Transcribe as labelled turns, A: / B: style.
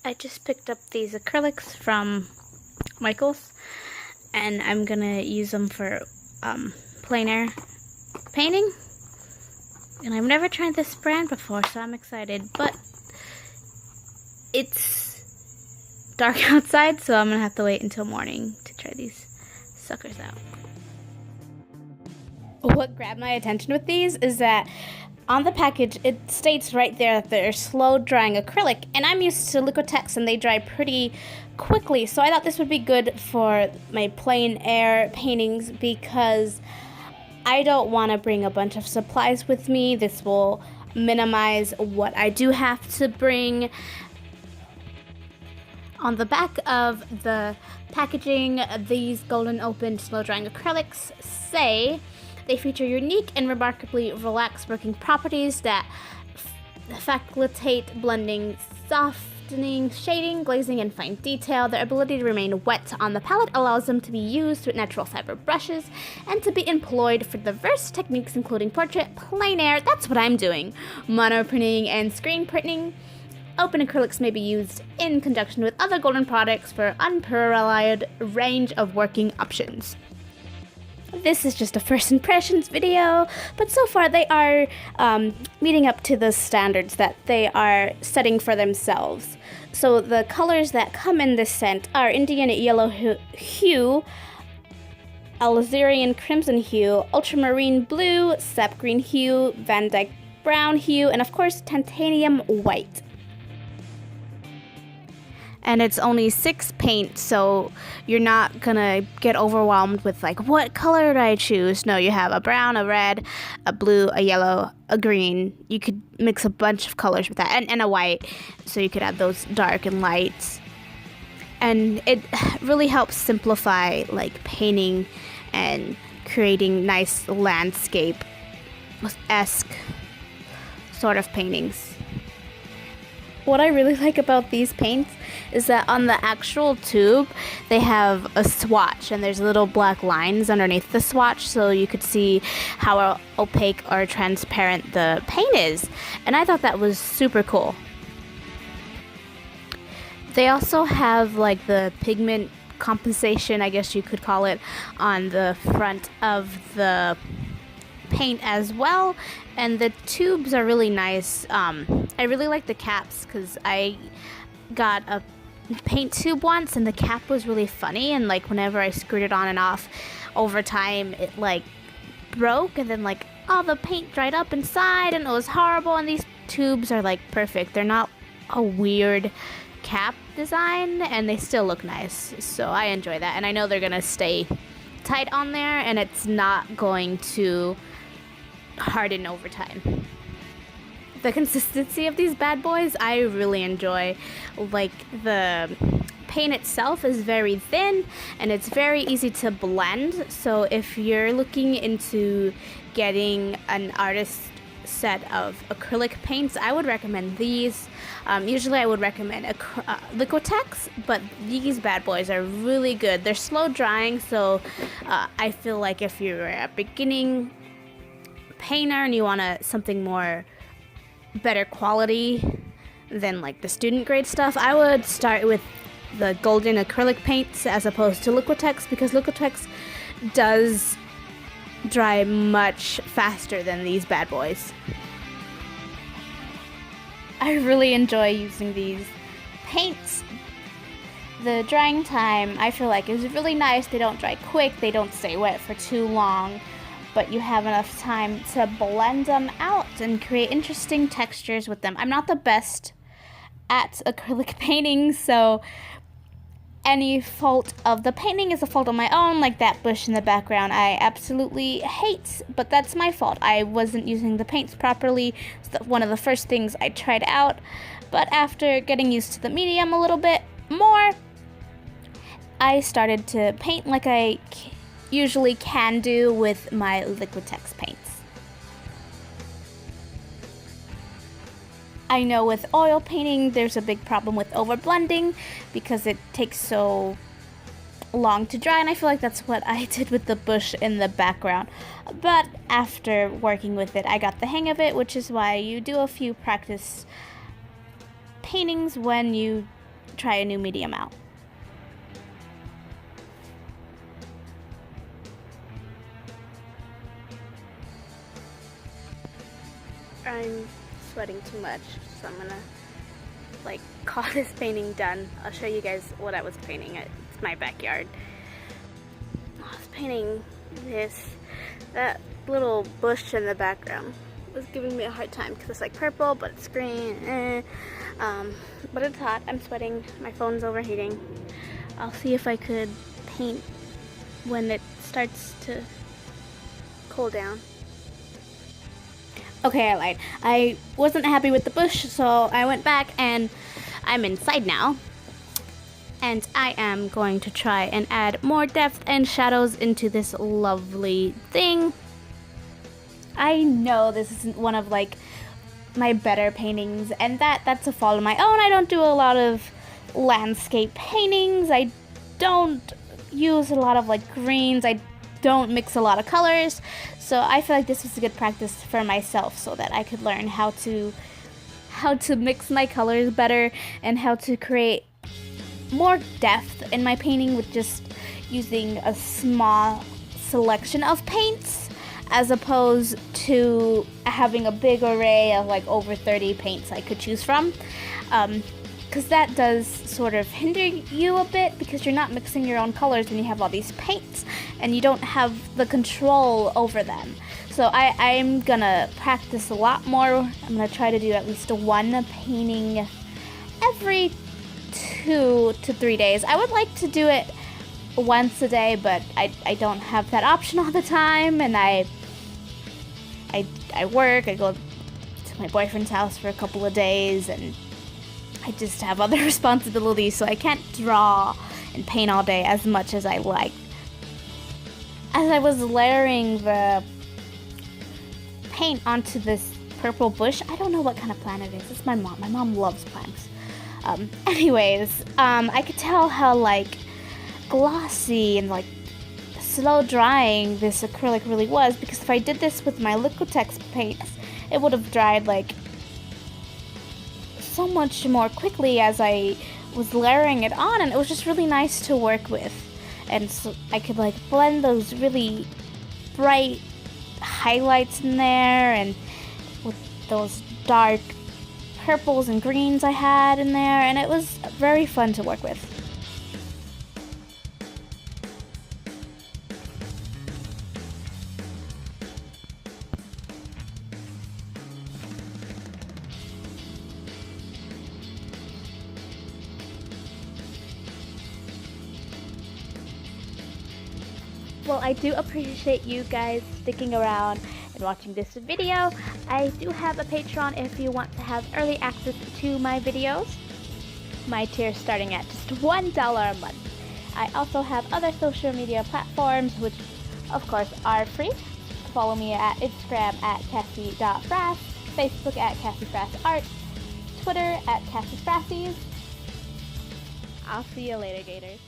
A: I just picked up these acrylics from Michael's, and I'm gonna use them for plein air painting. And I've never tried this brand before, so I'm excited. But it's dark outside, so I'm gonna have to wait until morning to try these suckers out. What grabbed my attention with these is that on the package, it states right there that they're slow drying acrylic, and I'm used to Liquitex and they dry pretty quickly, so I thought this would be good for my plein air paintings because I don't want to bring a bunch of supplies with me. This will minimize what I do have to bring. On the back of the packaging, these golden open slow drying acrylics say they feature unique and remarkably relaxed working properties that facilitate blending, softening, shading, glazing, and fine detail. Their ability to remain wet on the palette allows them to be used with natural fiber brushes and to be employed for diverse techniques including portrait, plein air, that's what I'm doing, mono printing, and screen printing. Open acrylics may be used in conjunction with other golden products for unparalleled range of working options. This is just a first impressions video, but so far they are meeting up to the standards that they are setting for themselves. So the colors that come in this scent are Indian yellow hue, alizarin crimson hue, ultramarine blue, sap green hue, Van Dyke brown hue, and of course titanium white. And it's only 6 paints, so you're not gonna get overwhelmed with like, what color do I choose? No, you have a brown, a red, a blue, a yellow, a green. You could mix a bunch of colors with that, and a white, so you could add those dark and lights. And it really helps simplify like painting and creating nice landscape-esque sort of paintings. What I really like about these paints is that on the actual tube, they have a swatch, and there's little black lines underneath the swatch, so you could see how opaque or transparent the paint is. And I thought that was super cool. They also have like the pigment compensation, I guess you could call it, on the front of the paint as well, and the tubes are really nice. I really like the caps because I got a paint tube once and the cap was really funny, and like whenever I screwed it on and off over time it like broke, and then like all the paint dried up inside and it was horrible. And these tubes are like perfect. They're not a weird cap design and they still look nice, so I enjoy that, and I know they're gonna stay tight on there and it's not going to harden over time. The consistency of these bad boys I really enjoy. Like the paint itself is very thin and it's very easy to blend, so if you're looking into getting an artist set of acrylic paints, I would recommend these. Usually I would recommend Liquitex, but these bad boys are really good. They're slow drying, so I feel like if you're a beginning painter and you want something more better quality than like the student grade stuff, I would start with the golden acrylic paints as opposed to Liquitex, because Liquitex does dry much faster than these bad boys. I really enjoy using these paints. The drying time I feel like is really nice. They don't dry quick, they don't stay wet for too long, but you have enough time to blend them out and create interesting textures with them. I'm not the best at acrylic painting, so any fault of the painting is a fault of my own, like that bush in the background I absolutely hate, but that's my fault. I wasn't using the paints properly. It's one of the first things I tried out, but after getting used to the medium a little bit more, I started to paint like I usually can do with my Liquitex paints. I know with oil painting there's a big problem with overblending because it takes so long to dry, and I feel like that's what I did with the bush in the background. But after working with it, I got the hang of it, which is why you do a few practice paintings when you try a new medium out. I'm sweating too much, so I'm gonna like call this painting done. I'll show you guys what I was painting. It's my backyard. I was painting that little bush in the background. It was giving me a hard time because it's like purple, but it's green. But it's hot. I'm sweating. My phone's overheating. I'll see if I could paint when it starts to cool down. Okay, I lied. I wasn't happy with the bush, so I went back and I'm inside now. And I am going to try and add more depth and shadows into this lovely thing. I know this isn't one of like my better paintings, and that's a fault of my own. I don't do a lot of landscape paintings. I don't use a lot of like greens. I don't mix a lot of colors. So I feel like this was a good practice for myself so that I could learn how to mix my colors better and how to create more depth in my painting with just using a small selection of paints as opposed to having a big array of like over 30 paints I could choose from. Because that does sort of hinder you a bit because you're not mixing your own colors when you have all these paints and you don't have the control over them. So I'm gonna practice a lot more. I'm gonna try to do at least one painting every 2 to 3 days. I would like to do it once a day, but I don't have that option all the time, and I work. I go to my boyfriend's house for a couple of days, and I just have other responsibilities, so I can't draw and paint all day as much as I like. As I was layering the paint onto this purple bush, I don't know what kind of plant it is. It's my mom. My mom loves plants. I could tell how like glossy and like slow drying this acrylic really was, because if I did this with my Liquitex paints, it would have dried like so much more quickly as I was layering it on, and it was just really nice to work with. And so I could like blend those really bright highlights in there and with those dark purples and greens I had in there, and it was very fun to work with. Well, I do appreciate you guys sticking around and watching this video. I do have a Patreon if you want to have early access to my videos. My tier is starting at just $1 a month. I also have other social media platforms, which of course are free. Follow me at Instagram at Cassie.Frass, Facebook at CassieFrassArt, Twitter at CassieFrassies. I'll see you later, Gators.